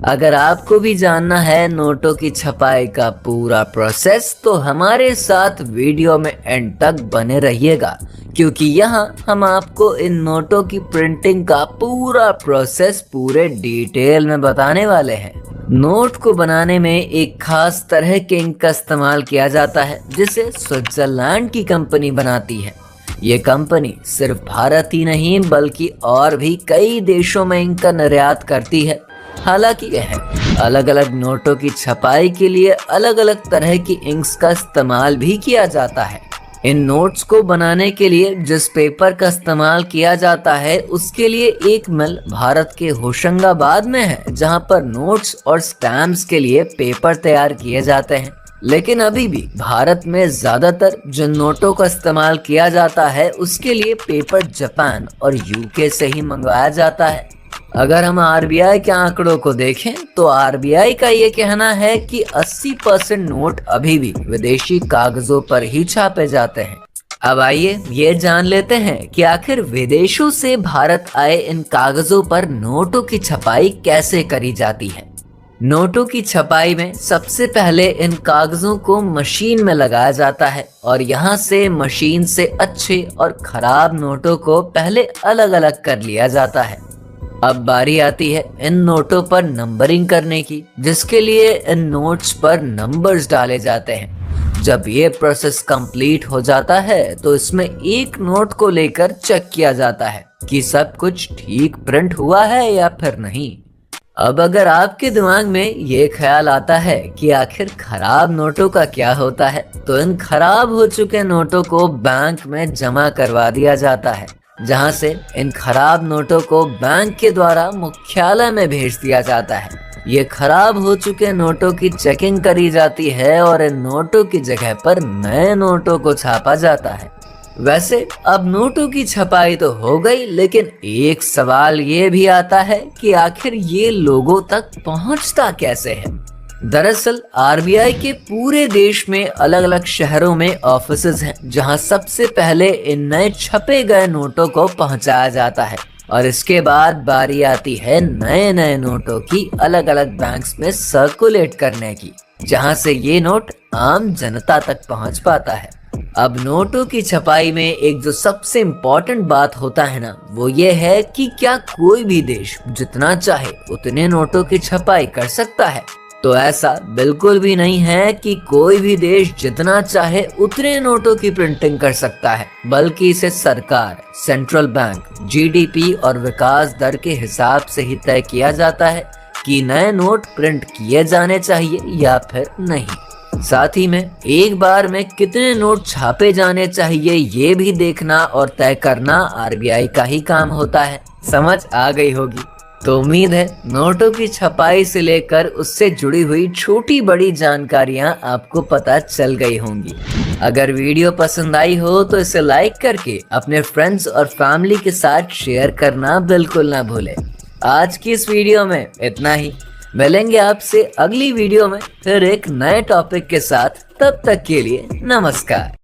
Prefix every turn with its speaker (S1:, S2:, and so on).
S1: अगर आपको भी जानना है नोटों की छपाई का पूरा प्रोसेस तो हमारे साथ वीडियो में एंड तक बने रहिएगा, क्योंकि यहाँ हम आपको इन नोटों की प्रिंटिंग का पूरा प्रोसेस पूरे डिटेल में बताने वाले हैं। नोट को बनाने में एक खास तरह के इंक का इस्तेमाल किया जाता है जिसे स्विट्जरलैंड की कंपनी बनाती है। ये कंपनी सिर्फ भारत ही नहीं बल्कि और भी कई देशों में इंक का निर्यात करती है। हालांकि यह अलग अलग नोटों की छपाई के लिए अलग अलग तरह की इंक्स का इस्तेमाल भी किया जाता है। इन नोट्स को बनाने के लिए जिस पेपर का इस्तेमाल किया जाता है उसके लिए एक मिल भारत के होशंगाबाद में है, जहां पर नोट्स और स्टैम्प्स के लिए पेपर तैयार किए जाते हैं। लेकिन अभी भी भारत में ज्यादातर जिन नोटों का इस्तेमाल किया जाता है उसके लिए पेपर जापान और यूके से ही मंगवाया जाता है। अगर हम आरबीआई के आंकड़ों को देखें तो आरबीआई का ये कहना है कि 80% नोट अभी भी विदेशी कागजों पर ही छापे जाते हैं। अब आइए ये जान लेते हैं कि आखिर विदेशों से भारत आए इन कागजों पर नोटों की छपाई कैसे करी जाती है। नोटों की छपाई में सबसे पहले इन कागजों को मशीन में लगाया जाता है और यहाँ से मशीन से अच्छे और खराब नोटों को पहले अलग अलग कर लिया जाता है। अब बारी आती है इन नोटों पर नंबरिंग करने की, जिसके लिए इन नोट्स पर नंबर्स डाले जाते हैं। जब ये प्रोसेस कंप्लीट हो जाता है तो इसमें एक नोट को लेकर चेक किया जाता है कि सब कुछ ठीक प्रिंट हुआ है या फिर नहीं। अब अगर आपके दिमाग में ये ख्याल आता है कि आखिर खराब नोटों का क्या होता है, तो इन खराब हो चुके नोटों को बैंक में जमा करवा दिया जाता है, जहां से इन खराब नोटों को बैंक के द्वारा मुख्यालय में भेज दिया जाता है। ये खराब हो चुके नोटों की चेकिंग करी जाती है और इन नोटों की जगह पर नए नोटों को छापा जाता है। वैसे अब नोटों की छपाई तो हो गई, लेकिन एक सवाल ये भी आता है कि आखिर ये लोगों तक पहुंचता कैसे है। दरअसल आरबीआई के पूरे देश में अलग अलग शहरों में ऑफिसेज हैं, जहां सबसे पहले इन नए छपे गए नोटों को पहुंचाया जाता है और इसके बाद बारी आती है नए नए नोटों की अलग अलग बैंक्स में सर्कुलेट करने की, जहां से ये नोट आम जनता तक पहुंच पाता है। अब नोटों की छपाई में एक जो सबसे इम्पोर्टेंट बात होता है ना, वो ये है कि क्या कोई भी देश जितना चाहे उतने नोटों की छपाई कर सकता है। तो ऐसा बिल्कुल भी नहीं है कि कोई भी देश जितना चाहे उतने नोटों की प्रिंटिंग कर सकता है, बल्कि इसे सरकार, सेंट्रल बैंक, जीडीपी और विकास दर के हिसाब से ही तय किया जाता है कि नए नोट प्रिंट किए जाने चाहिए या फिर नहीं। साथ ही में एक बार में कितने नोट छापे जाने चाहिए ये भी देखना और तय करना आरबीआई का ही काम होता है। समझ आ गई होगी। तो उम्मीद है नोटों की छपाई से लेकर उससे जुड़ी हुई छोटी बड़ी जानकारियां आपको पता चल गई होंगी। अगर वीडियो पसंद आई हो तो इसे लाइक करके अपने फ्रेंड्स और फैमिली के साथ शेयर करना बिल्कुल ना भूलें। आज की इस वीडियो में इतना ही। मिलेंगे आपसे अगली वीडियो में फिर एक नए टॉपिक के साथ। तब तक के लिए नमस्कार।